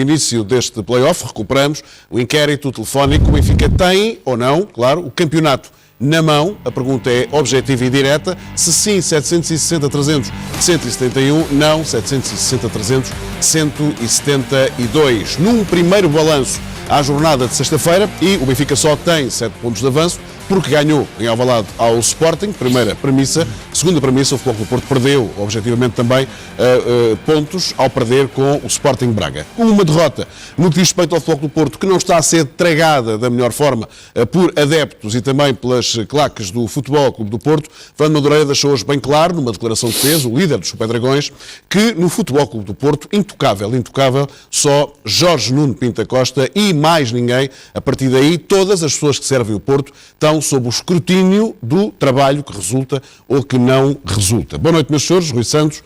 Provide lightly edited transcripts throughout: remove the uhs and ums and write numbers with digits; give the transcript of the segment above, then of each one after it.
início deste play-off, recuperamos o inquérito telefónico. O Benfica tem ou não, claro, o campeonato na mão. A pergunta é objetiva e direta. Se sim, 760-300, 171. Não, 760-300, 172. Num primeiro balanço à jornada de sexta-feira, e o Benfica só tem 7 pontos de avanço, porque ganhou em Alvalade ao Sporting, primeira premissa. Segunda premissa, o Futebol Clube do Porto perdeu, objetivamente também, pontos ao perder com o Sporting Braga. Com uma derrota no que diz respeito ao Futebol Clube do Porto, que não está a ser tragada da melhor forma por adeptos e também pelas claques do Futebol Clube do Porto, Fernando Madureira deixou hoje bem claro, numa declaração que fez, o líder dos Super Dragões, que no Futebol Clube do Porto, intocável, só Jorge Nuno Pinto Costa e mais ninguém. A partir daí, todas as pessoas que servem o Porto estão sob o escrutínio do trabalho que resulta ou que não resulta. Boa noite, meus senhores. Rui Santos,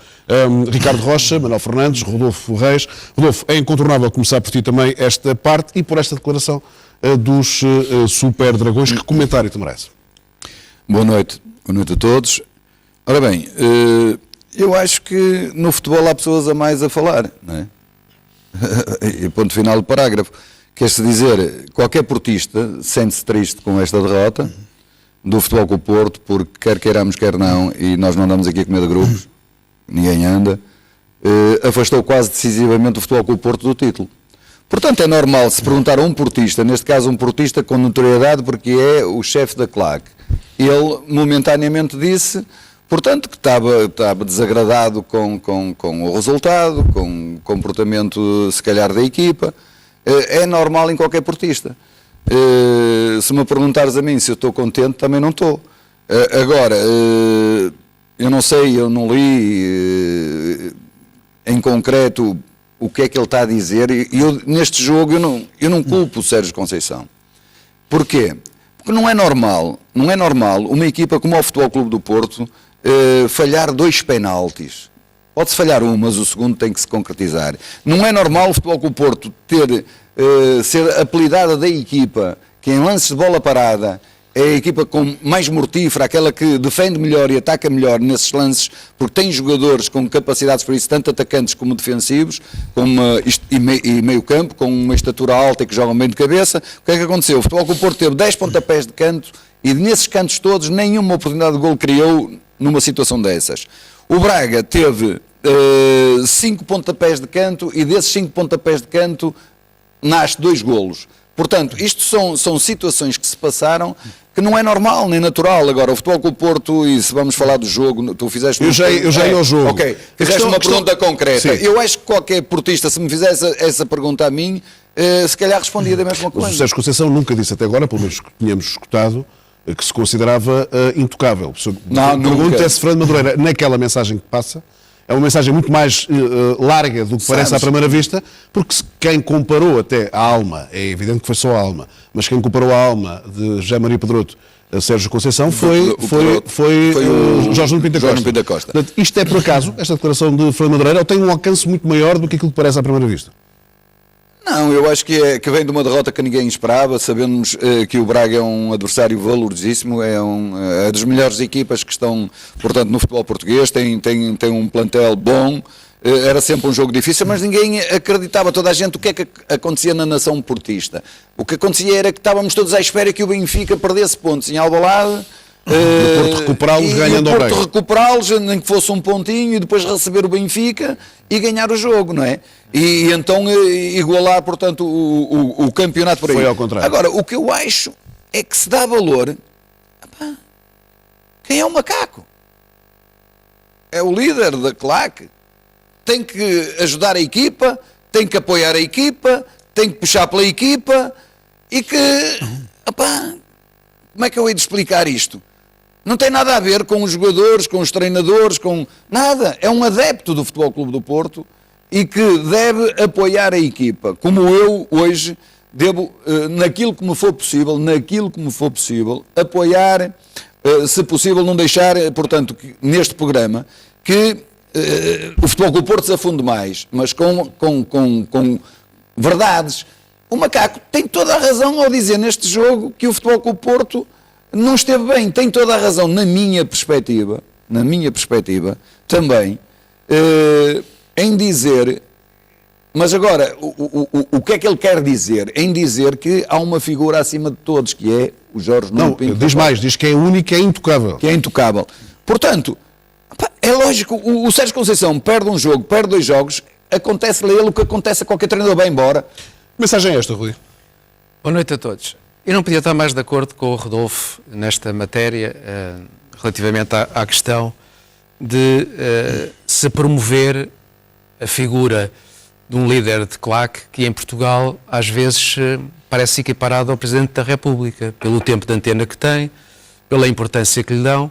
Ricardo Rocha, Manuel Fernandes, Rodolfo Reis. Rodolfo, é incontornável começar por ti também esta parte e por esta declaração dos Super Dragões. Que comentário te merece? Boa noite a todos. Ora bem, eu acho que no futebol há pessoas a mais a falar, não é? E ponto final do parágrafo. Quer-se dizer, qualquer portista sente-se triste com esta derrota do Futebol Clube do Porto, porque quer queiramos, quer não, e nós não andamos aqui a comer de grupos, ninguém anda, afastou quase decisivamente o Futebol Clube do Porto do título. Portanto, é normal se perguntar a um portista, neste caso um portista com notoriedade, porque é o chefe da claque. Ele momentaneamente disse, portanto, que estava desagradado com o resultado, com o comportamento, se calhar, da equipa. É normal em qualquer portista. Se me perguntares a mim se eu estou contente, também não estou. Agora, eu não sei, eu não li em concreto o que é que ele está a dizer. Eu, neste jogo eu não culpo o Sérgio Conceição. Porquê? Porque não é normal uma equipa como o Futebol Clube do Porto falhar 2 penaltis. Pode-se falhar um, mas o segundo tem que se concretizar. Não é normal o Futebol Clube do Porto ser apelidada da equipa que em lances de bola parada é a equipa com mais mortífera, aquela que defende melhor e ataca melhor nesses lances, porque tem jogadores com capacidades para isso, tanto atacantes como defensivos, e meio campo, com uma estatura alta e que jogam bem de cabeça. O que é que aconteceu? O Futebol Clube do Porto teve 10 pontapés de canto e nesses cantos todos nenhuma oportunidade de gol criou numa situação dessas. O Braga teve 5 pontapés de canto e desses 5 pontapés de canto nasce 2 golos. Portanto, isto são situações que se passaram que não é normal nem natural. Agora, o Futebol Clube do Porto, e se vamos falar do jogo, tu fizeste... Eu já ia ao jogo. Ok, fizeste uma pergunta concreta. Sim. Eu acho que qualquer portista, se me fizesse essa pergunta a mim, se calhar respondia da mesma coisa. Mas o Sérgio Conceição nunca disse até agora, pelo menos que tínhamos escutado, que se considerava intocável. Pergunta é se Fernando Madureira, naquela mensagem que passa, é uma mensagem muito mais larga do que parece à primeira vista, porque quem comparou até a alma, é evidente que foi só a alma, mas quem comparou a alma de José Maria Pedroto a Sérgio Conceição foi o Jorge Nuno Pinto Costa. Portanto, isto é, por acaso, esta declaração de Fernando Madureira, ou tem um alcance muito maior do que aquilo que parece à primeira vista? Não, eu acho que vem de uma derrota que ninguém esperava. Sabemos que o Braga é um adversário valorizíssimo, é das melhores equipas que estão, portanto, no futebol português, tem um plantel bom, era sempre um jogo difícil, mas ninguém acreditava, toda a gente, o que é que acontecia na nação portista. O que acontecia era que estávamos todos à espera que o Benfica perdesse pontos em Alvalade, o Porto recuperá-los ganhando ao Braga. O Porto recuperá-los, nem que fosse um pontinho, e depois receber o Benfica e ganhar o jogo, não é? E então igualar, portanto, o campeonato por aí. Foi ao contrário. Agora, o que eu acho é que se dá valor... Quem é o macaco? É o líder da claque. Tem que ajudar a equipa, tem que apoiar a equipa, tem que puxar pela equipa e que... como é que eu hei de explicar isto? Não tem nada a ver com os jogadores, com os treinadores, com nada. É um adepto do Futebol Clube do Porto e que deve apoiar a equipa. Como eu, hoje, devo, naquilo que me for possível, apoiar, se possível, não deixar, portanto, neste programa, que o Futebol Clube do Porto se afunde mais, mas com verdades. O macaco tem toda a razão ao dizer neste jogo que o Futebol Clube do Porto não esteve bem. Tem toda a razão, na minha perspectiva também, em dizer Mas agora, o que é que ele quer dizer? Em dizer que há uma figura acima de todos, que é o Jorge Nuno Não, Pinto. diz mais, diz que é único e é intocável. Que é intocável. Portanto, é lógico, o Sérgio Conceição perde um jogo, perde 2 jogos, acontece-lhe a ele o que acontece a qualquer treinador, vai embora. Que mensagem é esta, Rui? Boa noite a todos. Eu não podia estar mais de acordo com o Rodolfo nesta matéria, relativamente à questão de se promover a figura de um líder de claque que em Portugal às vezes parece equiparado ao Presidente da República, pelo tempo de antena que tem, pela importância que lhe dão,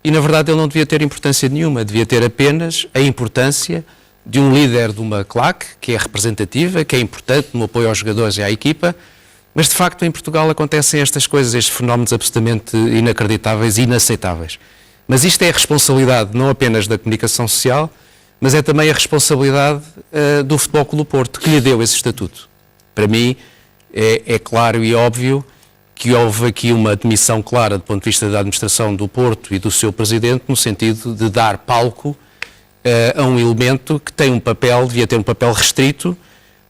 e na verdade ele não devia ter importância nenhuma, devia ter apenas a importância de um líder de uma claque, que é representativa, que é importante no apoio aos jogadores e à equipa, mas de facto em Portugal acontecem estas coisas, estes fenómenos absolutamente inacreditáveis e inaceitáveis. Mas isto é a responsabilidade não apenas da comunicação social, mas é também a responsabilidade do Futebol Clube do Porto, que lhe deu esse estatuto. Para mim é claro e óbvio que houve aqui uma admissão clara do ponto de vista da administração do Porto e do seu presidente, no sentido de dar palco a um elemento que tem um papel, devia ter um papel restrito,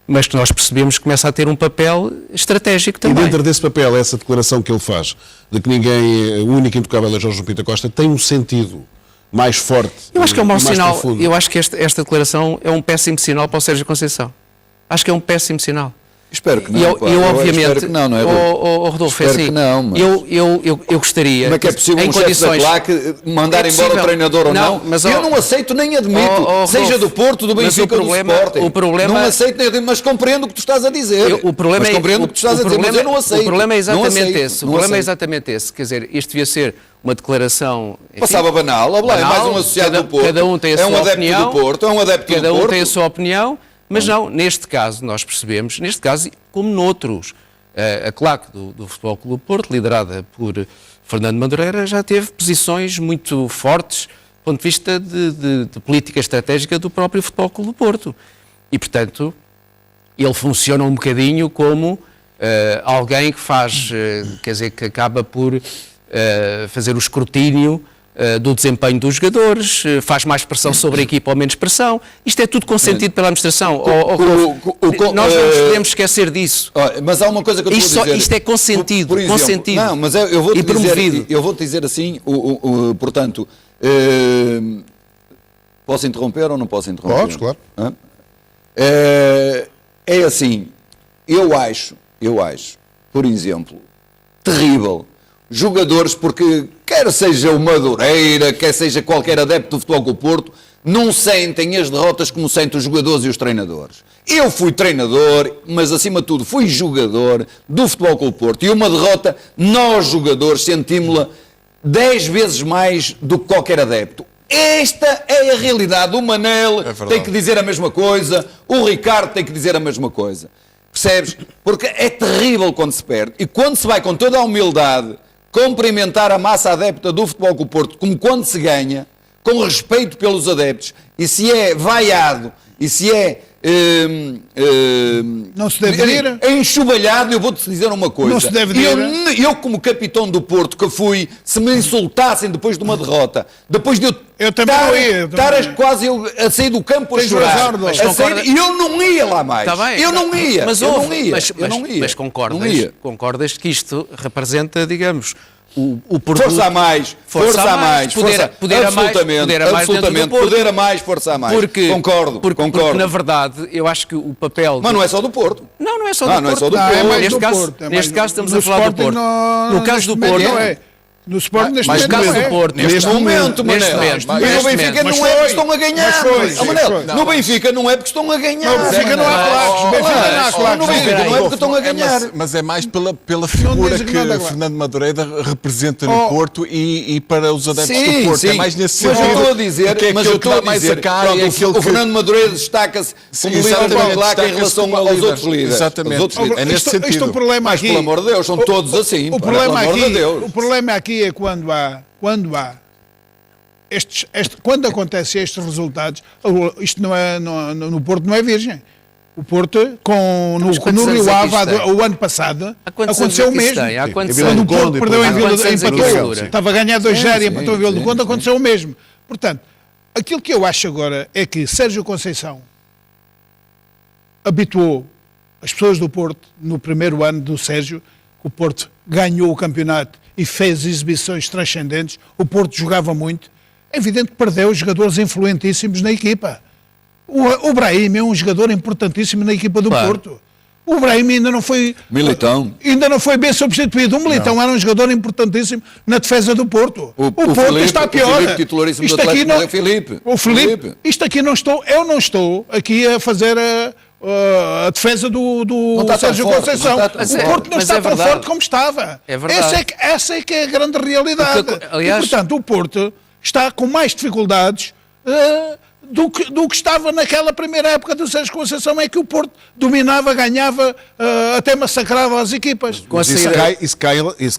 mas que nós percebemos que começa a ter um papel estratégico também. E dentro desse papel, essa declaração que ele faz, de que ninguém, o único intocável é Jorge Pinto Costa, tem um sentido mais forte. Eu acho que é um mau sinal. Profundo. Eu acho que esta declaração é um péssimo sinal para o Sérgio Conceição. Acho que é um péssimo sinal. Espero que não. Eu obviamente, espero que não, não é? Rodolfo, espero é assim, que não, mas... eu gostaria... Como é que é possível um chefe da claque mandar embora o treinador ou não? Mas, eu não aceito nem admito, seja do Porto, do Benfica ou do Sporting. Não aceito nem admito, mas compreendo o que tu estás a dizer. Compreendo o que tu estás a dizer, mas eu não aceito. O problema é exatamente esse. O problema é exatamente esse. Quer dizer, isto devia ser uma declaração... Enfim, passava banal. É mais um associado do Porto. Cada um tem a sua opinião. É um adepto do Porto, é um adepto do Porto. Cada um tem a sua opinião. Mas não, neste caso, nós percebemos, neste caso, como noutros, a claque do Futebol Clube do Porto, liderada por Fernando Madureira, já teve posições muito fortes do ponto de vista de política estratégica do próprio Futebol Clube do Porto. E, portanto, ele funciona um bocadinho como alguém que faz, quer dizer, que acaba por fazer o escrutínio do desempenho dos jogadores, faz mais pressão sobre a equipa ou menos pressão. Isto é tudo consentido pela administração. Nós não nos podemos esquecer disso. Mas há uma coisa que eu isto, vou dizer. Isto é consentido. Por exemplo, consentido. Não, mas eu vou te dizer assim, portanto, posso interromper ou não posso interromper? Podes, claro. É assim, eu acho, por exemplo, terrível, jogadores, porque quer seja o Madureira, quer seja qualquer adepto do Futebol Clube do Porto, não sentem as derrotas como sentem os jogadores e os treinadores. Eu fui treinador, mas acima de tudo fui jogador do Futebol Clube do Porto, e uma derrota, nós jogadores sentimos-la 10 vezes mais do que qualquer adepto. Esta é a realidade. O Manel tem que dizer a mesma coisa, o Ricardo tem que dizer a mesma coisa. Percebes? Porque é terrível quando se perde, e quando se vai com toda a humildade cumprimentar a massa adepta do Futebol Clube do Porto, como quando se ganha, com respeito pelos adeptos, e se é vaiado, e se é não se deve ir. Enxovalhado, eu vou-te dizer uma coisa. Não se deve ir. Eu, como capitão do Porto que fui, se me insultassem depois de uma derrota, depois de eu também não ia, estar quase a sair do campo a chorar, e eu não ia lá mais. Tá bem, eu não ia. Mas eu não ia. Mas concordas que isto representa, digamos, o produto... Força a mais, poder a mais, força a mais. Concordo. Porque, na verdade, eu acho que o papel... Mas não é só do Porto. Não é só do Porto. Neste caso estamos a falar do Porto. No caso do Porto... No Sporting, neste momento, Manel. E no Benfica não é porque estão a ganhar. No Benfica não é porque estão a ganhar. No Benfica não há claques. No Benfica não é porque estão a ganhar. Mas é mais pela figura que Fernando Madureira representa no Porto e para os adeptos do Porto. É mais nesse sentido. Mas eu estou a dizer, o Fernando Madureira destaca-se como líder da claque em relação aos outros líderes. Exatamente. É nesse sentido. Isto é o problema aqui. Pelo amor de Deus, são todos assim. O problema aqui é quando acontecem estes resultados. Isto não é, no Porto não é virgem. O Porto, no Rio Ave, o ano passado, aconteceu o mesmo. Quando o Porto perdeu em Vila, empatou, estava a ganhar 2-0 e empatou em Vila do Conde, aconteceu o mesmo. Portanto, aquilo que eu acho agora é que Sérgio Conceição habituou as pessoas do Porto, no primeiro ano do Sérgio, que o Porto ganhou o campeonato e fez exibições transcendentes, o Porto jogava muito, é evidente que perdeu jogadores influentíssimos na equipa. O Brahim é um jogador importantíssimo na equipa do Porto. O Brahim ainda não foi... Militão. Ainda não foi bem substituído. O Militão era um jogador importantíssimo na defesa do Porto. O Porto Filipe, está pior. O Filipe, titularíssimo do Atlético, não é Filipe. O Filipe. Isto aqui eu não estou aqui a fazer a defesa do Sérgio Conceição. O Porto não está tão forte como estava. É verdade. Essa é que é a grande realidade. Aliás, e, portanto, o Porto está com mais dificuldades do que estava naquela primeira época do Sérgio Conceição, é que o Porto dominava, ganhava, até massacrava as equipas. Isso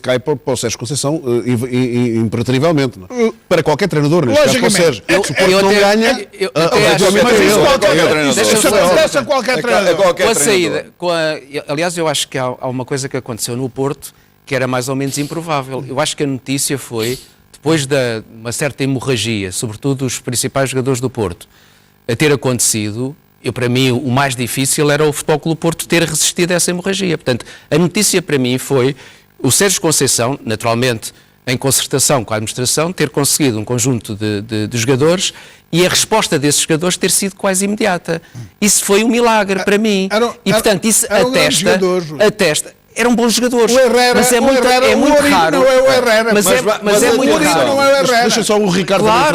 cai para o Sérgio Conceição impertrivelmente. Para qualquer treinador, neste caso para o Sérgio. Se o Porto não ganha, isso acontece a qualquer treinador. Com a saída, aliás, eu acho que há uma coisa que aconteceu no Porto que era mais ou menos improvável. Eu acho que a notícia foi, depois de uma certa hemorragia, sobretudo os principais jogadores do Porto, a ter acontecido, para mim o mais difícil era o Futebol Clube do Porto ter resistido a essa hemorragia. Portanto, a notícia para mim foi o Sérgio Conceição, naturalmente em concertação com a administração, ter conseguido um conjunto de jogadores e a resposta desses jogadores ter sido quase imediata. Isso foi um milagre para mim. E portanto isso atesta. Eram bons jogadores, mas é muito raro. Não é o Herrera, mas é muito raro. Não é o Herrera. Deixa só o Ricardo entrar.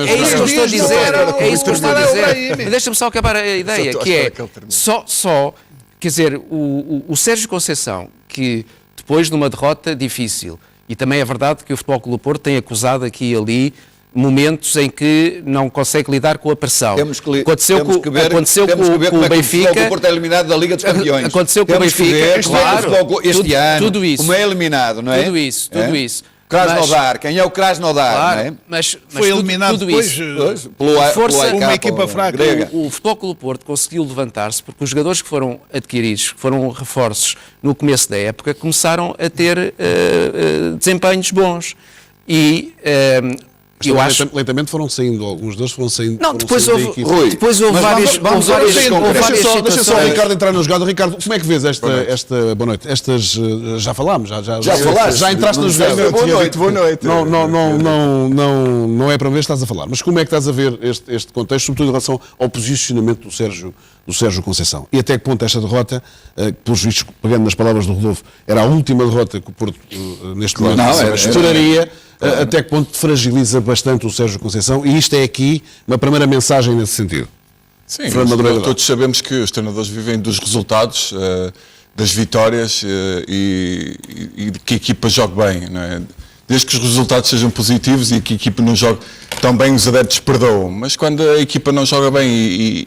É isso que eu estou a dizer. É isso que eu estou a dizer. Deixa-me só acabar a ideia, que é quer dizer, o Sérgio Conceição, que depois de uma derrota difícil, e também é verdade que o Futebol Clube do Porto tem acusado aqui e ali momentos em que não consegue lidar com a pressão. Aconteceu com o Benfica. O Porto é eliminado da Liga dos Campeões. Aconteceu com o Benfica, claro. Este ano, tudo isso. como é eliminado, não é? Tudo isso. Krasnodar, quem é o Krasnodar, claro, não é? Mas foi eliminado tudo depois pela uma equipa fraca. O Futebol Clube do Porto conseguiu levantar-se porque os jogadores que foram adquiridos, que foram reforços no começo da época, começaram a ter desempenhos bons. E eu acho... Lentamente foram saindo, alguns deles foram saindo. Não, depois houve várias situações. Deixa só o Ricardo entrar na jogada. Ricardo, como é que vês esta boa noite? Estas já falámos, já entraste na jogada. Boa noite. Não é para ver, estás a falar. Mas como é que estás a ver este contexto, sobretudo em relação ao posicionamento do Sérgio Conceição? E até que ponto esta derrota, pelos vistos, pegando nas palavras do Rodolfo, era a última derrota que o Porto neste momento esperaria. Até que ponto fragiliza bastante o Sérgio Conceição, e isto é aqui uma primeira mensagem nesse sentido. Sim, todos sabemos que os treinadores vivem dos resultados, das vitórias e de que a equipa jogue bem, não é? Desde que os resultados sejam positivos e que a equipa não jogue tão bem, os adeptos perdoam. Mas quando a equipa não joga bem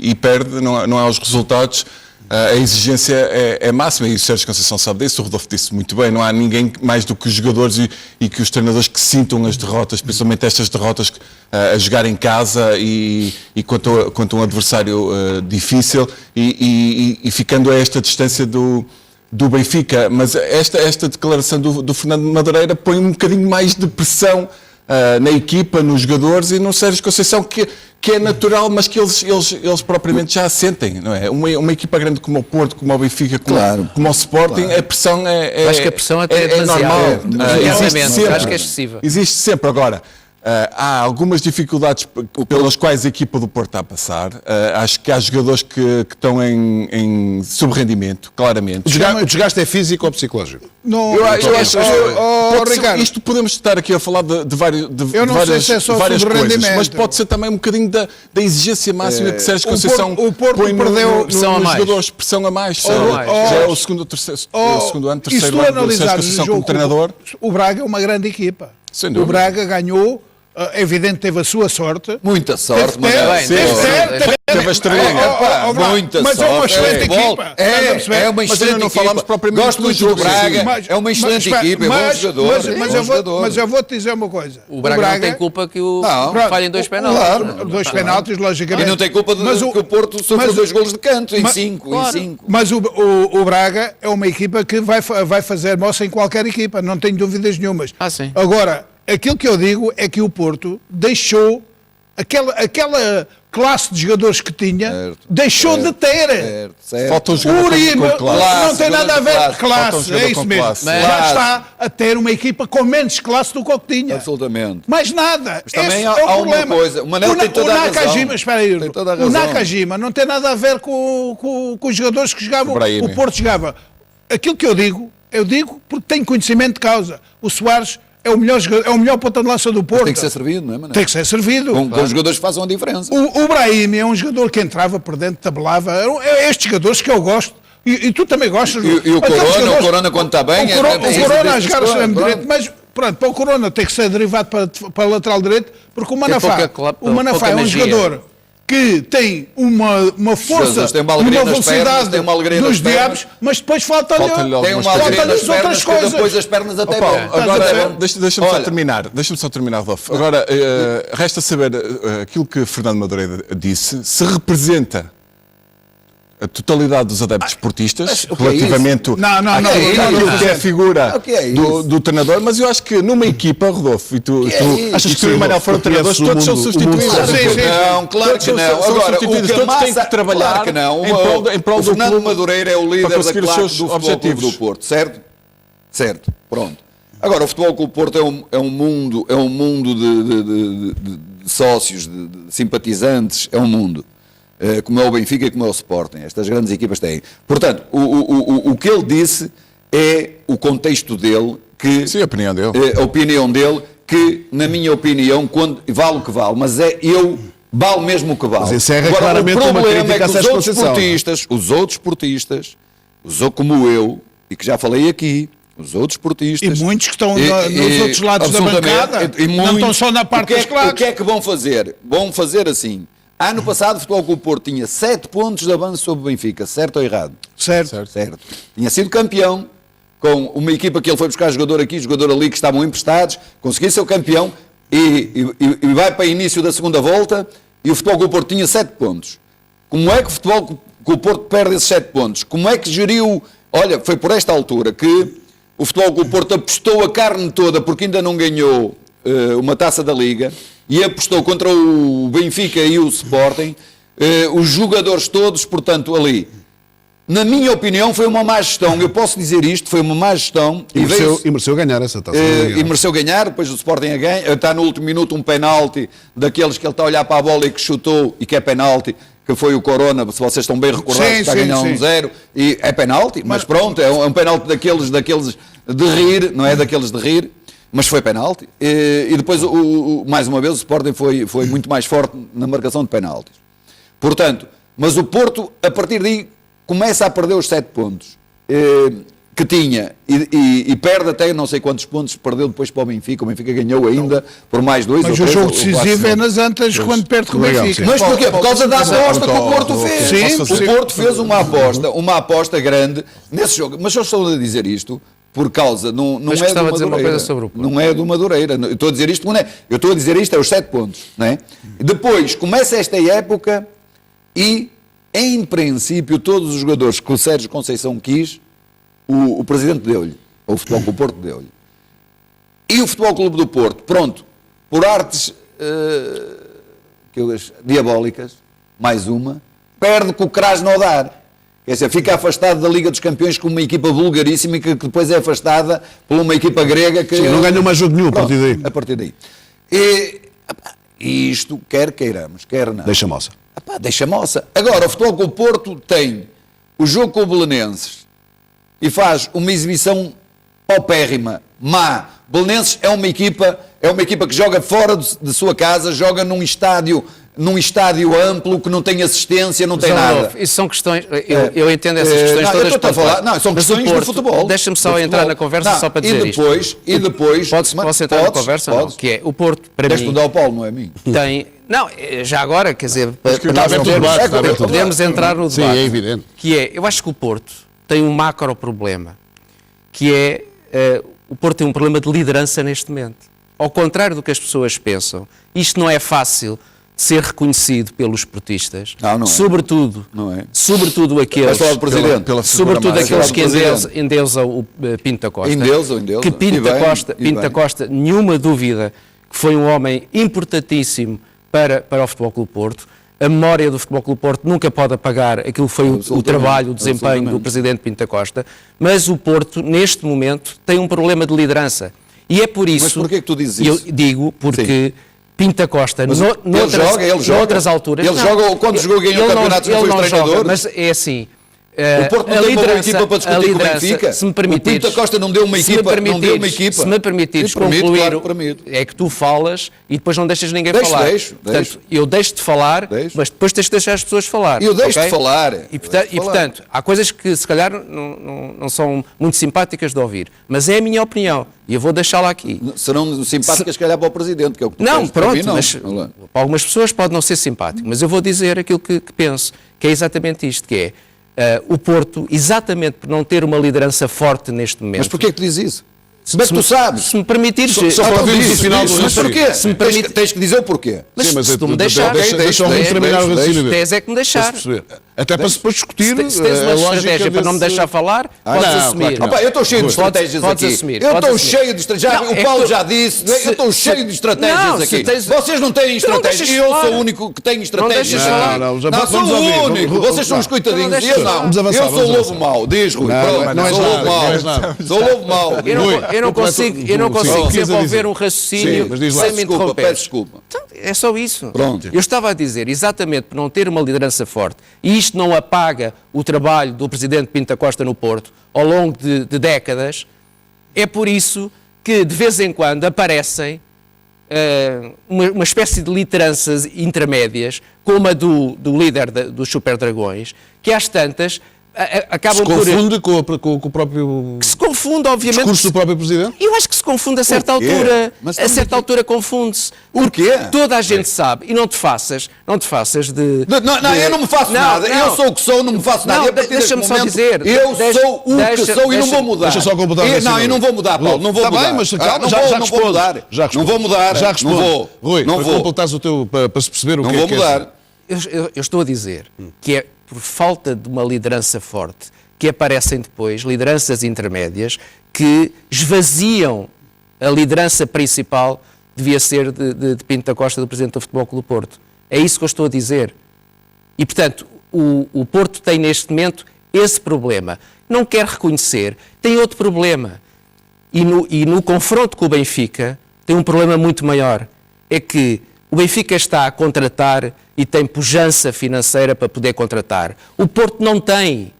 e perde, não há os resultados, a exigência é máxima, e o Sérgio Conceição sabe disso, o Rodolfo disse muito bem, não há ninguém mais do que os jogadores e que os treinadores que sintam as derrotas, principalmente estas derrotas a jogar em casa e contra um adversário difícil e ficando a esta distância do Benfica. Mas esta declaração do Fernando Madureira põe um bocadinho mais de pressão na equipa, nos jogadores e no Sérgio Conceição, que é natural, mas que eles propriamente já a sentem, não é? Uma equipa grande como o Porto, como o Benfica, como o Sporting, a pressão acho que a pressão até é normal. Acho que é excessiva. Existe sempre. Agora, há algumas dificuldades pelas quais a equipa do Porto está a passar. Acho que há jogadores que estão em subrendimento, claramente. O desgaste é físico ou psicológico? Não, eu acho, Ricardo, isto podemos estar aqui a falar de várias coisas, mas pode ser também um bocadinho da exigência máxima que Sérgio Conceição o Porto põe perdeu nos jogadores, pressão a mais. Já é o segundo ano, terceiro ano do Sérgio Conceição como treinador. O Braga é uma grande equipa. O Braga ganhou. É evidente que teve a sua sorte. Muita sorte, mas teve a estrelinha. Muita mas sorte. É uma excelente equipa. É uma excelente não falamos propriamente. Gosto muito do Braga. É uma excelente equipa. É bom jogador. Mas eu vou-te dizer uma coisa. O Braga não tem culpa que o falhem 2 penaltis. Claro, 2 penaltis, logicamente. E não tem culpa que o Porto sofreu 2 golos de canto em 5. Mas o Braga é uma equipa que vai fazer moça em qualquer equipa. Não tenho dúvidas nenhumas. Agora, aquilo que eu digo é que o Porto deixou aquela classe de jogadores que tinha, deixou de ter. Falta um O jogador Uribe com classe. não tem nada a ver com classe, é isso mesmo. Classe. Já está a ter uma equipa com menos classe do que o que tinha. Absolutamente. Mais nada. Mas também Esse há é o uma problema. coisa, o Manel tem toda a razão. Nakajima, espera aí, Tem toda a o razão. Nakajima não tem nada a ver com os jogadores que jogavam, Brahimi. o Porto jogava. Aquilo que eu digo porque tenho conhecimento de causa. O Soares é o melhor ponta de lança do Porto. Tem que ser servido, não é, Manel? Tem que ser servido. Com jogadores que façam a diferença. O Brahimi é um jogador que entrava por dentro, tabelava. É estes jogadores que eu gosto. E tu também gostas. E o Corona quando está bem... O Corona a jogar extremo direito, mas pronto, para o Corona tem que ser derivado para lateral direito, porque o Manafá é um jogador que tem uma força, uma velocidade dos diabos, mas depois falta-lhe as outras coisas. Depois as pernas até vão. Agora, deixa-me só terminar, Rodolfo. Agora, resta saber aquilo que Fernando Madureira disse, se representa a totalidade dos adeptos esportistas relativamente àquilo que é a figura do treinador, mas eu acho que numa equipa, Rodolfo, e tu achas que o Manel foram treinadores, todos são substituídos. Não, claro que não. Agora, todos têm que trabalhar em prol do Fernando clube Madureira é o líder para da conseguir os classe seus do Futebol Clube objetivos. do Porto, certo? Certo, pronto. Agora, o Futebol Clube do Porto é um mundo de sócios, de simpatizantes, é um mundo. Como é o Benfica e como é o Sporting. Estas grandes equipas têm. Portanto, o que ele disse é o contexto dele, que sim, a opinião dele. A opinião dele, que, na minha opinião, quando vale o que vale, mas vale mesmo o que vale. Mas encerra agora, claramente o uma problema é crítica que a os outros Sérgio esportistas, como eu, e que já falei aqui, os outros esportistas... E muitos que estão nos outros lados da bancada, não estão só na parte das claques. O que é que vão fazer? Vão fazer assim... Ano passado o Futebol Clube do Porto tinha 7 pontos de avanço sobre o Benfica, certo ou errado? Certo. Tinha sido campeão, com uma equipa que ele foi buscar jogador aqui, jogador ali, que estavam emprestados, conseguiu ser o campeão e vai para o início da segunda volta e o Futebol Clube do Porto tinha 7 pontos. Como é que o Futebol Clube do Porto perde esses 7 pontos? Como é que geriu... Olha, foi por esta altura que o Futebol Clube do Porto apostou a carne toda porque ainda não ganhou uma taça da Liga e apostou contra o Benfica e o Sporting, os jogadores todos, portanto, ali. Na minha opinião, foi uma má gestão. Eu posso dizer isto, foi uma má gestão. E mereceu ganhar essa taça. E mereceu ganhar, depois o Sporting a ganha. Está no último minuto um penalti, daqueles que ele está a olhar para a bola e que chutou, e que é penalti, que foi o Corona, se vocês estão bem recordados, está a ganhar 1-0, e é penalti, mas pronto, é um penalti daqueles de rir, não é daqueles de rir. Mas foi penalti. E depois, mais uma vez, o Sporting foi muito mais forte na marcação de penaltis. Portanto, mas o Porto, a partir daí, começa a perder os 7 pontos que tinha. E perde até não sei quantos pontos, perdeu depois para o Benfica. O Benfica ganhou ainda por mais 2 ou 3. Mas o jogo decisivo é nas antas quando perde com o Benfica. Mas porquê? Por causa da aposta que o Porto fez. Sim, o Porto fez uma aposta grande nesse jogo. Mas eu estou a dizer isto... Por causa, não mas é do Madureira. dizer uma coisa sobre o Porto. Não é do Madureira. Eu estou a dizer isto, não é. Eu estou a dizer isto, é os 7 pontos. Não é? Depois, começa esta época e, em princípio, todos os jogadores que o Sérgio Conceição quis, o presidente deu-lhe. O Futebol Clube do Porto deu-lhe. E o Futebol Clube do Porto, pronto, por artes diabólicas, mais uma, perde com o Krasnodar. Quer dizer, fica afastado da Liga dos Campeões com uma equipa vulgaríssima que depois é afastada por uma equipa grega que... Sim, não ganhou mais jogo nenhum. Pronto, a partir daí. E isto, quer queiramos, quer não. Deixa moça. Deixa moça. Agora, o Futebol Clube do Porto tem o jogo com o Belenenses e faz uma exibição paupérrima, má. Belenenses é uma equipa que joga fora de sua casa, joga num estádio amplo, que não tem assistência, não tem nada. Isso são questões, eu entendo essas questões todas. Eu estou a falar, não, são questões do futebol. Deixa-me só entrar na conversa só para dizer isto. E depois... Posso entrar na conversa? Não, que é, o Porto, para mim... Deixa-me dar ao Paulo, não é a mim. Tem... Não, já agora, quer dizer, podemos entrar no debate. Sim, é evidente. Que é, eu acho que o Porto tem um macro problema, que é, o Porto tem um problema de liderança neste momento. Ao contrário do que as pessoas pensam, isto não é fácil de ser reconhecido pelos esportistas, não é. Sobretudo aqueles, sobretudo aqueles que endeusam o Pinto da Costa. Que Pinto da Costa, nenhuma dúvida, que foi um homem importantíssimo para o Futebol Clube do Porto, A memória do Futebol Clube do Porto nunca pode apagar aquilo que foi o trabalho, o desempenho do Presidente Pinto da Costa, mas o Porto, neste momento, tem um problema de liderança. E é por isso... Mas porquê que tu dizes isso? Eu digo porque... Sim. Pinto da Costa, noutras alturas... Ele joga, quando jogou ganhou o campeonato, não foi treinador? Mas é assim... O Porto não tem uma equipa para discutir com o Benfica. Se me permitires, o Pinto da Costa não deu uma equipa. Se me permitires concluir, é que tu falas e depois não deixas ninguém falar. Portanto, eu deixo-te falar, mas depois tens de deixar as pessoas falar. Eu deixo-te falar. E portanto, há coisas que se calhar não são muito simpáticas de ouvir, mas é a minha opinião e eu vou deixá-la aqui. Serão simpáticas, se calhar, para o Presidente, que é o que tu não, pronto, mas para algumas pessoas pode não ser simpático, mas eu vou dizer aquilo que penso, que é exatamente isto, que é o Porto, exatamente por não ter uma liderança forte neste momento... Mas porquê que tu dizes isso? Como é que tu sabes? Se me permitires... Só para ouvir no final do Mas porquê? Tens que dizer o porquê. Mas se tu me deixares... Deixa-me terminar o raciocínio. Tens é que me deixar. Até para depois discutir se tens uma estratégia para não me deixar falar, podes assumir. Eu estou cheio de estratégias aqui. Eu estou cheio de estratégias. O Paulo já disse. Eu estou cheio de estratégias aqui. Vocês não têm estratégias. Eu sou o único que tenho estratégias. Não, sou o único. Vocês são os coitadinhos. Eu não. Eu sou o lobo mau. Diz, Rui. Sou o lobo mau. Sou o lobo mau. Eu não consigo desenvolver um raciocínio sem me interromper. Peço desculpa. É só isso. Eu estava a dizer, exatamente por não ter uma liderança forte, e isto não apaga o trabalho do Presidente Pinto da Costa no Porto ao longo de décadas, é por isso que de vez em quando aparecem uma espécie de lideranças intermédias, como a do líder dos Super Dragões, que às tantas acabam por... Se confunde com o próprio... Que se confunde, obviamente... discurso do próprio Presidente? Eu acho que se confunde a certa altura. A certa altura confunde-se. Porquê? Toda a gente sabe. E não te faças de... Não, eu não me faço nada. Eu sou o que sou, não me faço nada. Deixa-me só dizer. Eu sou o que sou e não vou mudar. Deixa só completar. Não, eu não vou mudar, Paulo. Não vou mudar. Está bem, mas calma, já não vou mudar. Não vou mudar. Já respondo. Rui, não para vou. completares o teu... Para se perceber o que é que Não vou mudar. Eu estou a dizer que é por falta de uma liderança forte que aparecem depois lideranças intermédias que esvaziam a liderança principal que devia ser de Pinto da Costa, do Presidente do Futebol Clube do Porto. É isso que eu estou a dizer. E, portanto, o Porto tem neste momento esse problema. Não quer reconhecer, tem outro problema. E no confronto com o Benfica tem um problema muito maior. É que o Benfica está a contratar e tem pujança financeira para poder contratar. O Porto não tem.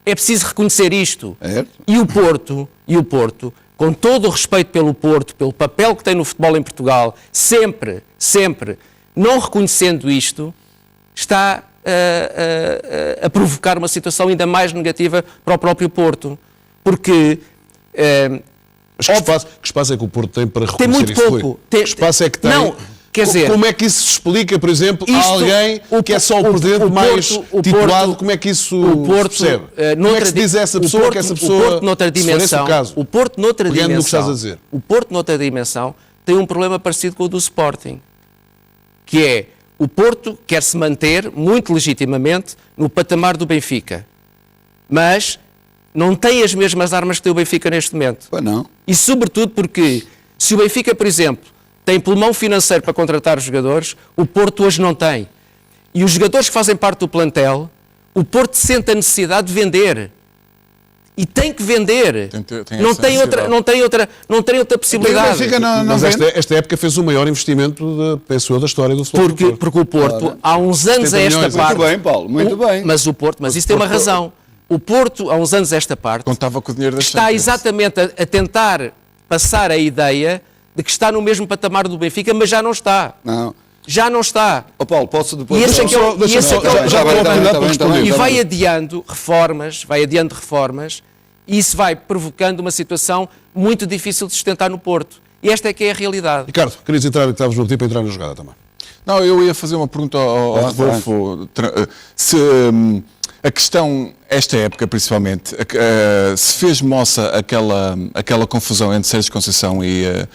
É preciso reconhecer isto. E o Porto, com todo o respeito pelo Porto, pelo papel que tem no futebol em Portugal, sempre, não reconhecendo isto, está a provocar uma situação ainda mais negativa para o próprio Porto. Porque... Mas que espaço é que o Porto tem para reconhecer isso? Tem muito pouco. Que espaço é que tem? Não. Quer dizer, como é que isso se explica, por exemplo, a alguém que é só o presidente mais titulado? Como é que isso se percebe? Como é que se diz a essa pessoa que essa pessoa, o Porto noutra dimensão, o Porto noutra dimensão, no que estás a dizer. O Porto noutra dimensão tem um problema parecido com o do Sporting, que é o Porto quer se manter muito legitimamente no patamar do Benfica, mas não tem as mesmas armas que tem o Benfica neste momento. Pois não. E sobretudo porque se o Benfica, por exemplo, tem pulmão financeiro para contratar os jogadores, o Porto hoje não tem. E os jogadores que fazem parte do plantel, o Porto sente a necessidade de vender. E tem que vender. Não tem outra possibilidade. Mas esta época fez o maior investimento, penso eu, da história do futebol. Porque o Porto, há uns anos a esta parte... Muito bem, Paulo, muito bem. Mas isso tem uma razão. O Porto, há uns anos a esta parte, contava com o dinheiro da está exatamente a tentar passar a ideia de que está no mesmo patamar do Benfica, mas já não está. Não. Já não está. Paulo, posso depois... E esse é que é o problema. E vai adiando reformas, e isso vai provocando uma situação muito difícil de sustentar no Porto. E esta é que é a realidade. Ricardo, querias entrar, estavas no tempo para entrar na jogada também. Não, eu ia fazer uma pergunta ao Rodolfo. Se a questão, esta época principalmente, se fez moça aquela confusão entre Sérgio Conceição e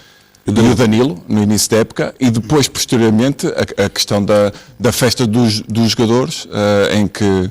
o Danilo, no início da época, e depois, posteriormente, a questão da festa dos jogadores, em que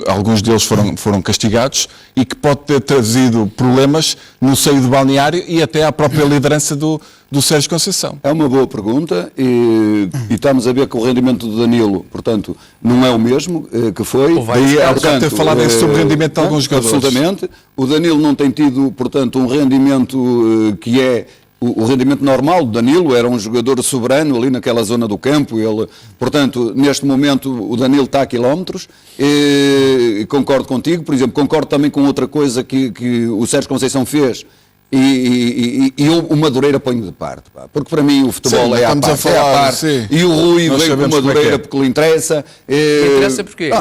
alguns deles foram castigados e que pode ter trazido problemas no seio do balneário e até à própria liderança do do Sérgio Conceição? É uma boa pergunta e estamos a ver que o rendimento do Danilo, portanto, não é o mesmo que foi. Daí há bocado ter falado sobre o rendimento de alguns jogadores. Absolutamente. O Danilo não tem tido, portanto, um rendimento que é o rendimento normal do Danilo. Era um jogador soberano ali naquela zona do campo. Ele, portanto, neste momento o Danilo está a quilómetros. E concordo contigo. Por exemplo, concordo também com outra coisa que o Sérgio Conceição fez. E o Madureira ponho de parte, pá, porque para mim o futebol sim, é à parte, e o Rui veio com o Madureira porque lhe interessa. Interessa porquê?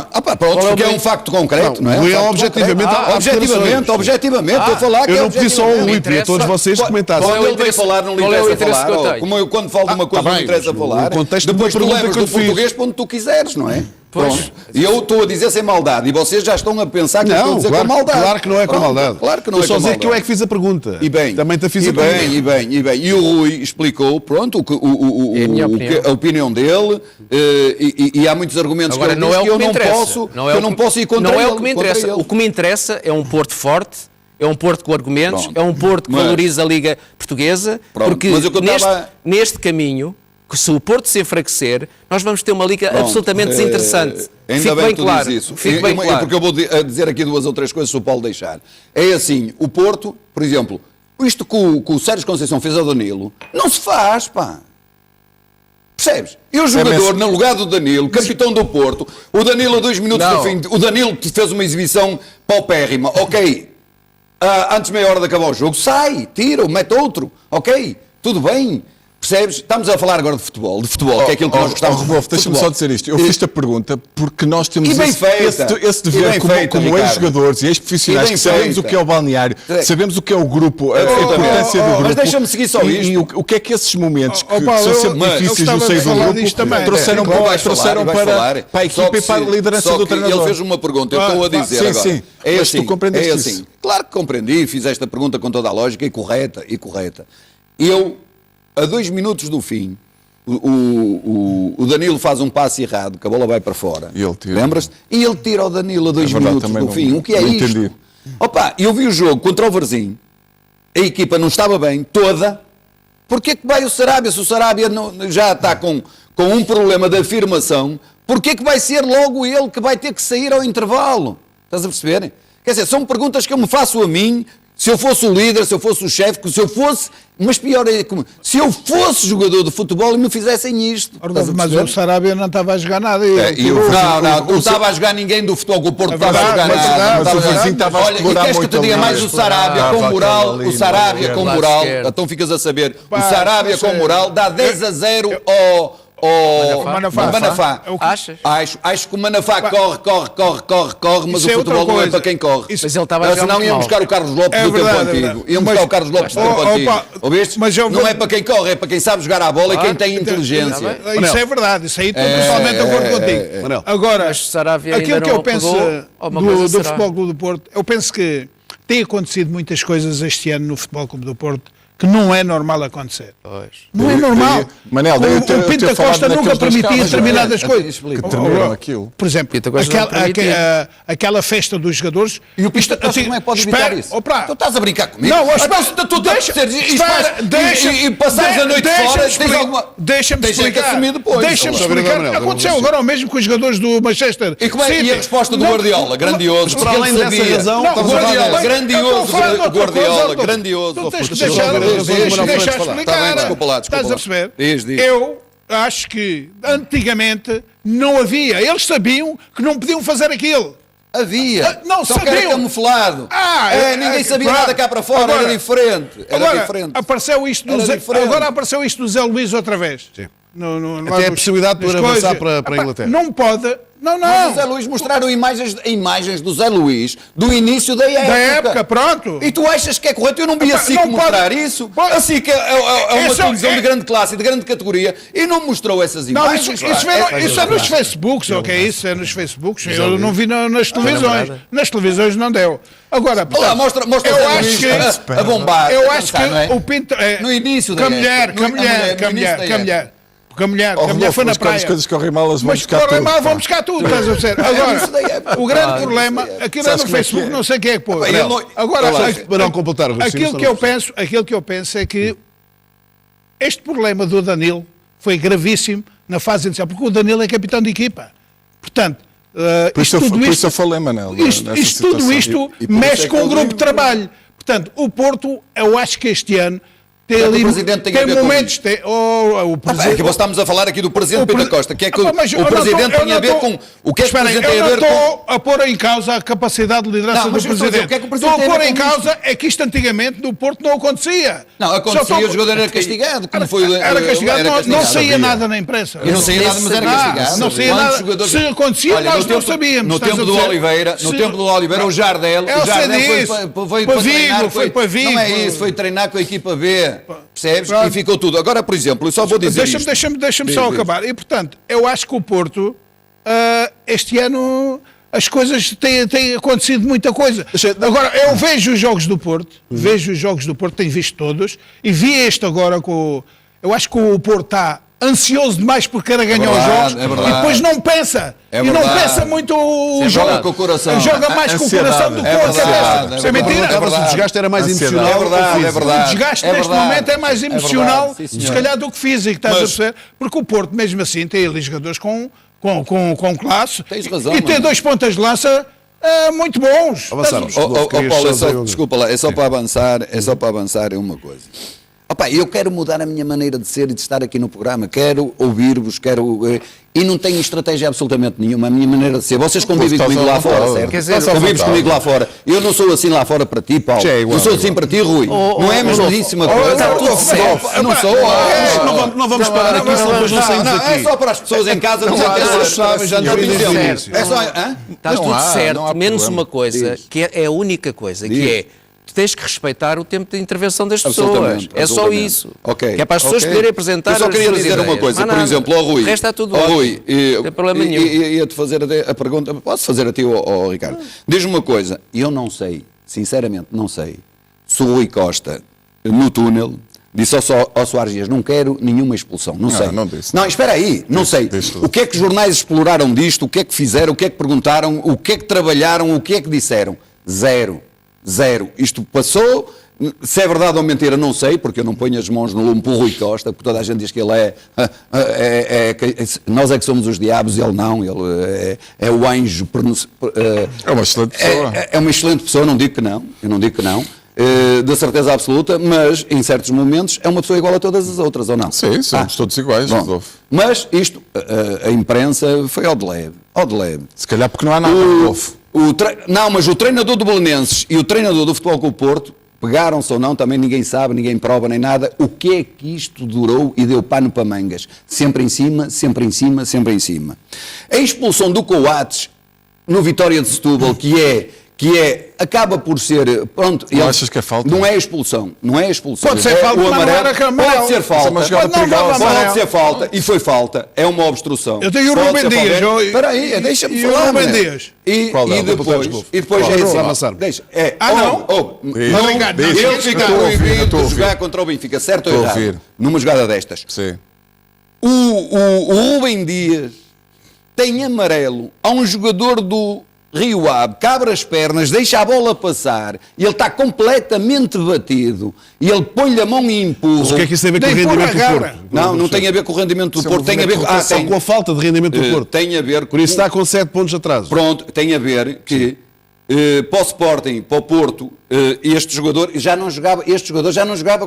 Porque é um facto concreto, não é? O Rui é objetivamente. Objetivamente, estou a falar que eu não pedi só o Rui, pedi a todos vocês comentassem. Quando ele vem falar, não lhe interessa falar. Como eu, quando falo de uma coisa, não me interessa falar. Depois tu levas do português para onde tu quiseres, não é? Pronto. E eu estou a dizer sem maldade, e vocês já estão a pensar que eu estou a dizer com maldade. Claro que não é com maldade. Claro que não é com maldade. Só dizer que eu é que fiz a pergunta. E bem, também te fiz a pergunta. E bem. E o Rui explicou, pronto, a opinião dele, e há muitos argumentos agora, que ele diz que eu não posso ir contra ele. Não é o que me interessa. O que me interessa é um Porto forte, é um Porto com argumentos, pronto. É um Porto que valoriza a Liga Portuguesa, porque neste caminho, que se o Porto se enfraquecer, nós vamos ter uma Liga absolutamente desinteressante. Ainda bem que tu dizes isso. Porque eu vou dizer aqui 2 ou 3 coisas, se o Paulo deixar. É assim, o Porto, por exemplo, isto que o Sérgio Conceição fez ao Danilo, não se faz, pá. Percebes? E o jogador, no lugar do Danilo, capitão do Porto, o Danilo a 2 minutos do fim, o Danilo fez uma exibição paupérrima, ok, antes meia hora de acabar o jogo, sai, tira, mete outro, ok, tudo bem. Percebes? Estamos a falar agora de futebol, que é aquilo que nós gostamos de Rodolfo, deixa-me só dizer isto. Eu fiz-te a pergunta porque nós temos esse dever como ex-jogadores e ex-profissionais que sabemos o que é o balneário, sabemos o que é o grupo, a importância do grupo. Mas deixa-me seguir só isto. E o que é que esses momentos que são sempre difíceis no seio do grupo trouxeram para a equipa e para a liderança do treinador. Ele fez uma pergunta, eu estou a dizer agora. Sim, mas tu compreendeste isso. Claro que compreendi, fiz esta pergunta com toda a lógica e correta. A 2 minutos do fim, o Danilo faz um passe errado, que a bola vai para fora. Lembras-te? E ele tira o Danilo a 2 minutos do fim. O que é isto? Entendi. Opa, eu vi o jogo contra o Varzim, a equipa não estava bem, toda. Porquê que vai o Sarabia? Se o Sarabia já está com um problema de afirmação, porquê que vai ser logo ele que vai ter que sair ao intervalo? Estás a perceber? Quer dizer, são perguntas que eu me faço a mim. Se eu fosse o líder, se eu fosse o chefe, mas pior é como se eu fosse jogador de futebol e me fizessem isto. Mas o Sarabia não estava a jogar nada. Não estava a jogar ninguém do futebol, que o Porto estava a jogar nada. Olha, e queres que te diga mais o Sarabia com moral? O Sarabia com moral, então ficas a saber, o Sarabia com moral dá 10-0 ao Manafá. Acho que o Manafá corre, mas o futebol não é para quem corre. Mas ele estava a jogar senão iam buscar o Carlos Lopes do tempo antigo. Iam buscar o Carlos Lopes do tempo antigo. Ouviste? Não é para quem corre, é para quem sabe jogar a bola e quem tem inteligência. Isso é verdade, isso aí estou totalmente de acordo contigo. Agora, aquilo que eu penso do Futebol Clube do Porto, eu penso que tem acontecido muitas coisas este ano no Futebol Clube do Porto que não é normal acontecer. Não é normal. Manel, o Pinto da Costa nunca permitia determinadas coisas. Que terminaram aquilo. Por exemplo, aquela festa dos jogadores. E o Pinto da Costa como é que pode evitar isso? Tu estás a brincar comigo? Não, tu deixa e passares a noite fora. Deixa-me explicar. Deixa-me explicar. Aconteceu agora o mesmo com os jogadores do Manchester. E a resposta do Guardiola? Grandioso. Para além dessa razão, Guardiola, grandioso. Deixa explicar. Estás a perceber? Eu acho que antigamente não havia. Eles sabiam que não podiam fazer aquilo. Havia. Não só sabiam. que era camuflado. Ninguém sabia nada cá para fora. Era diferente. Apareceu isto agora apareceu isto do Zé Luís outra vez. Sim. Até a possibilidade de poder avançar para a Inglaterra. Não pode. Não. Mas o Zé Luís mostraram imagens do Zé Luís do início da época. Da época, pronto. E tu achas que é correto? Eu não vi a SIC mostrar isso. A SIC é uma televisão de grande classe e de grande categoria e não mostrou essas imagens. Isso é nos Facebooks, ok? Isso é nos Facebooks. Eu não vi nas televisões. Nas televisões não deu. Agora, mostra eu acho que a bombar. Eu acho que o Pinto no início da época. Porque a mulher foi na praia. As coisas correm mal, elas vão buscar tudo. Correm mal, vão buscar tudo, estás a perceber? Agora, o grande problema, aquilo é no Facebook, não sei quem é que pôs. Agora, para não completar o aquilo que eu penso é que este problema do Danilo foi gravíssimo na fase inicial, porque o Danilo é capitão de equipa. Portanto, por isso eu falei, Manel. Tudo isto mexe com o grupo de trabalho. Portanto, o Porto, eu acho que este ano tem ali momentos. O presidente, é que estamos a falar aqui do presidente Pedro Costa. Que é que o presidente tem a ver com. O que é que o presidente tem a ver com. Eu não estou a pôr em causa a capacidade de liderança do presidente. Estou a pôr em causa é que isto antigamente no Porto não acontecia. Não, acontecia, o jogador era castigado. Era castigado, não saía nada na imprensa. Não saía nada, mas era castigado. Não saía nada. Se acontecia, nós não sabíamos. No tempo do Oliveira, o Jardel foi para Vigo. Não é isso, foi treinar com a equipa B. Percebes? E ficou tudo. Agora, por exemplo, eu só vou dizer Deixa-me só acabar. E, portanto, eu acho que o Porto, este ano, as coisas têm acontecido muita coisa. Agora, eu vejo os jogos do Porto, tenho visto todos, e vi este agora eu acho que o Porto está ansioso demais porque quer ganhar os jogos, e depois não pensa. Não pensa muito o jogo. Joga com o coração. Joga mais com o coração do que com a cabeça. Isso é mentira. O desgaste era mais emocional. É verdade. O desgaste neste momento é mais emocional, se calhar, do que físico, estás a perceber? Porque o Porto, mesmo assim, tem ali jogadores com classe. Tens razão. E tem 2 pontas de lança muito bons. Avançaram. Paulo, desculpa lá, é só para avançar é uma coisa. Opa, eu quero mudar a minha maneira de ser e de estar aqui no programa, quero ouvir-vos, e não tenho estratégia absolutamente nenhuma, a minha maneira de ser. Vocês convivem comigo lá fora, certo? Convives comigo lá fora. Eu não sou assim lá fora para ti, Paulo. Não sou assim para ti, Rui. Não é a mesmíssima coisa. Está tudo certo. Eu não sou. Não vamos parar aqui, senão depois não saímos daqui. É só para as pessoas em casa não sabem, já nos dizemos. Está tudo certo, menos uma coisa, que é a única coisa, que é tu tens que respeitar o tempo de intervenção das pessoas. É só isso. Que é para as pessoas poderem apresentar. Eu só queria dizer uma coisa, por exemplo, ao Rui. O resto está tudo ótimo. Não tem problema nenhum. Ia-te fazer a pergunta, posso fazer a ti ou ao Ricardo? Diz-me uma coisa, eu não sei, sinceramente não sei, se o Rui Costa, no túnel, disse ao Soares Dias, não quero nenhuma expulsão, não sei. Não, espera aí, não sei. O que é que os jornais exploraram disto, o que é que fizeram, o que é que perguntaram, o que é que trabalharam, o que é que disseram? Zero. Isto passou, se é verdade ou mentira não sei, porque eu não ponho as mãos no lume para o Rui Costa, porque toda a gente diz que ele nós é que somos os diabos e ele não, ele é o anjo. É uma excelente pessoa. É uma excelente pessoa, não digo que não, eu não digo que não. Da certeza absoluta, mas em certos momentos é uma pessoa igual a todas as outras, ou não? Sim, somos todos iguais, Rodolfo. Mas isto, a imprensa foi ao de leve. Se calhar porque não há nada, Rodolfo. Não, mas o treinador do Belenenses e o treinador do Futebol Clube Porto pegaram-se ou não, também ninguém sabe, ninguém prova nem nada. O que é que isto durou e deu pano para mangas? Sempre em cima. A expulsão do Coates no Vitória de Setúbal, que acaba por ser, pronto, não achas que é falta? Não é expulsão. Pode ser falta, o amarelo, pode ser falta. Pode ser falta, e foi falta, é uma obstrução. Eu tenho o Rubem Dias. Espera aí, deixa-me falar. Rubem Dias. E depois é assim. Deixa. Ele fica proibido de jogar contra o Benfica, certo ou errado? Numa jogada destas. Sim. O Rubem Dias tem amarelo a um jogador do Rio Ave, cabra as pernas, deixa a bola passar e ele está completamente batido e ele põe-lhe a mão e empurra. Mas o que é que isso tem a ver com o rendimento do Porto? Não tem a ver com o rendimento do Porto, tem a ver com a falta de rendimento do Porto. Tem a ver por isso está com 7 pontos de atraso. Pronto, tem a ver que para o Sporting, para o Porto, este jogador já não jogava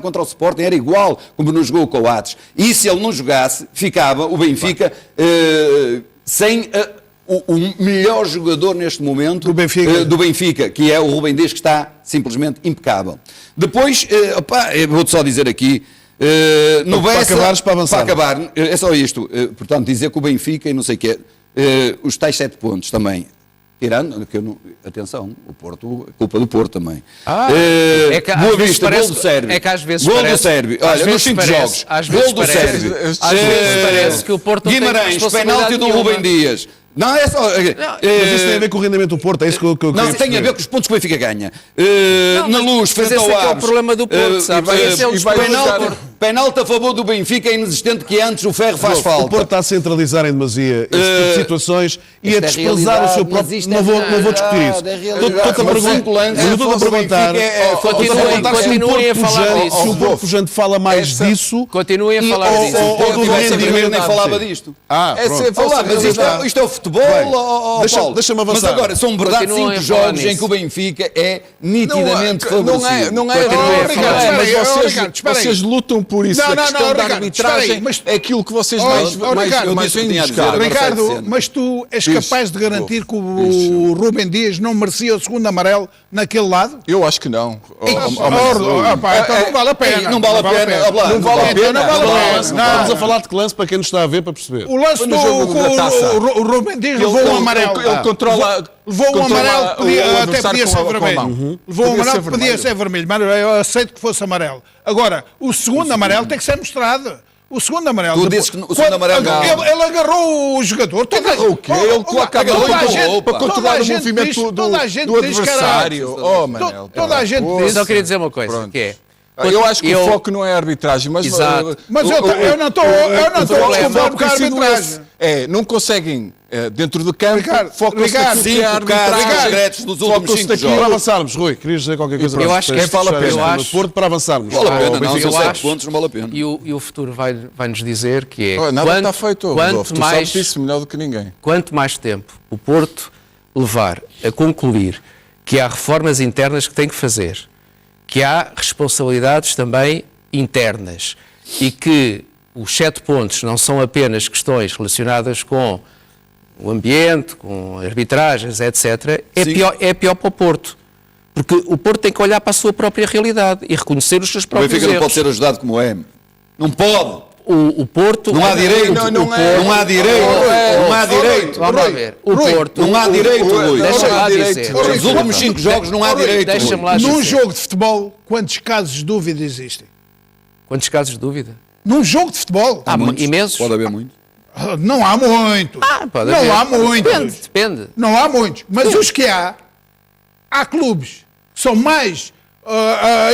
contra o Sporting, era igual como não jogou o Coates. E se ele não jogasse, ficava o Benfica sem o melhor jogador neste momento do Benfica, que é o Rubem Dias, que está simplesmente impecável. Depois, vou-te só dizer aqui, para acabar, é só isto, portanto, dizer que o Benfica e não sei o quê, os tais 7 pontos também, tirando, que eu não, atenção, o Porto, culpa do Porto também. Boa Vista, gol do Sérvio. É que às vezes gol do Sérvio. Olha, nos 5 jogos, gol do Sérvio. Às vezes parece que o Porto Guimarães, penalti do Rubem Dias. Não, é só. Mas isso tem a ver com o rendimento do Porto, é isso que eu não, tem a ver com os pontos que o Benfica ganha. Na Luz, frente ao Aves. Esse é o problema do Porto, sabe? Esse é o Penalti a favor do Benfica é inexistente, que antes o Ferro faz falta. O Porto está a centralizar em demasia esse tipo de situações e a desprezar o seu próprio... Não vou discutir isso. Estou a perguntar se o Porto Pujante fala mais disso... Continuem a falar disso. Ou do rendimento... nem falava disto. Pronto. Isto é o futebol, Paulo. Deixa-me avançar. Mas agora, são verdade 5 jogos em que o Benfica é nitidamente favorecido. Não é, mas vocês lutam por isso. A questão da arbitragem é aquilo que vocês mais vêm buscar. Ricardo, mas tu és capaz de garantir que o Rubem Dias não merecia o segundo amarelo naquele lado? Eu acho que não. Então não vale a pena. Não vale a pena. Não vale a pena. Estamos a falar de lance para quem nos está a ver para perceber. O lance do o Rubem Dias levou um amarelo. Ele controla... Levou um amarelo, até podia ser vermelho. Levou um amarelo que podia ser vermelho, mas eu aceito que fosse amarelo. Agora, o segundo amarelo tem que ser mostrado. O segundo amarelo... Tu dizes que o segundo amarelo... Ele agarrou o jogador. Agarrou o quê? Ele coloca a mão para controlar o movimento do adversário. Toda a gente diz... Só queria dizer uma coisa, que é... Eu acho que o foco não é a arbitragem, mas... Mas eu não estou a desculpar a arbitragem. Não conseguem, dentro do campo, focam-se naquilo que é a arbitragem. Secretos dos últimos 5 Para jogos. avançarmos, Rui, querias dizer qualquer coisa? Eu acho que vale a pena. Porto para avançarmos. Vale a pena, não, eu são 7 acho. pontos, não vale a pena. E o futuro vai-nos dizer que é... Nada está feito, Rodolfo. Tu sabes isso melhor do que ninguém. Quanto mais tempo o Porto levar a concluir que há reformas internas que tem que fazer, que há responsabilidades também internas e que os 7 pontos não são apenas questões relacionadas com o ambiente, com arbitragens, etc., é pior para o Porto. Porque o Porto tem que olhar para a sua própria realidade e reconhecer os seus O próprios Benfica erros. não pode ser ajudado como é. Não pode. O Porto... Não há direito. Não há direito. Não há direito. Vamos lá ver. O Porto... Não há direito, Rui. Deixa-me lá dizer. Nos últimos 5 jogos não há direito. Deixa-me lá dizer. Num jogo de futebol, quantos casos de dúvida existem? Quantos casos de dúvida? Num jogo de futebol? Há imensos. Pode haver muito. Não há muitos. Pode não haver. há muitos. Depende. Não há muitos. Mas os que há clubes que são mais...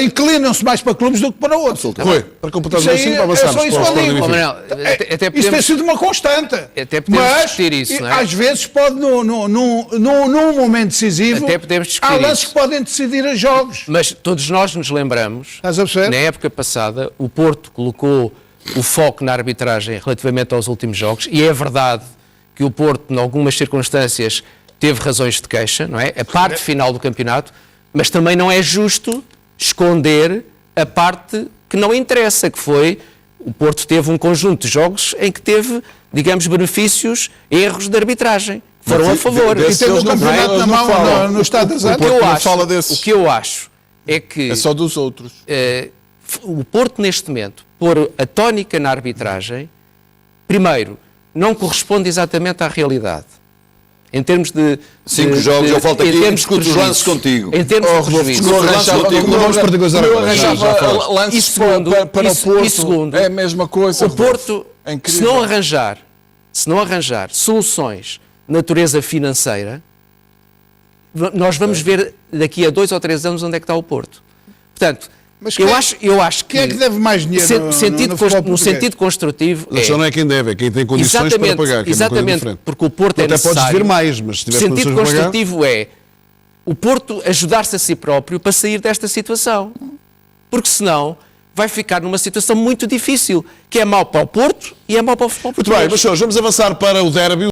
inclinam-se mais para clubes do que para outros. Rui, para completarmos assim, para avançarmos. Isso Até tem sido uma constante. Até podemos discutir isso, não é? Às vezes pode, num momento decisivo, até podemos discutir há lances isso. que podem decidir a jogos. Mas todos nós nos lembramos, Estás a perceber? na época passada, o Porto colocou o foco na arbitragem relativamente aos últimos jogos, e é verdade que o Porto, em algumas circunstâncias, teve razões de queixa, não é? A parte final do campeonato, mas também não é justo esconder a parte que não interessa, que foi o Porto teve um conjunto de jogos em que teve, digamos, benefícios, erros de arbitragem, que foram a favor. E tendo o campeonato na mão no estado das O que eu acho é que... É só dos outros. O Porto, neste momento, pôr a tónica na arbitragem, primeiro, não corresponde exatamente à realidade. Em termos de... 5 jogos, eu volto aqui e discuto os lances contigo. Em termos de prejuízo. Vamos particularizar agora. Lances para o Porto. E segundo, é a mesma coisa. O Porto, se não arranjar soluções de natureza financeira, nós vamos ver daqui a 2 ou 3 anos onde é que está o Porto. Portanto, eu acho que... Quem é que deve mais dinheiro no sentido construtivo... A questão não é quem deve, é quem tem condições para pagar. Exatamente, porque o Porto é necessário... Até podes vir mais, mas se tiver condições condições de pagar... O sentido construtivo é o Porto ajudar-se a si próprio para sair desta situação. Porque senão vai ficar numa situação muito difícil, que é mau para o Porto e é mau para o futebol português. Muito bem, mas vamos avançar para o derby.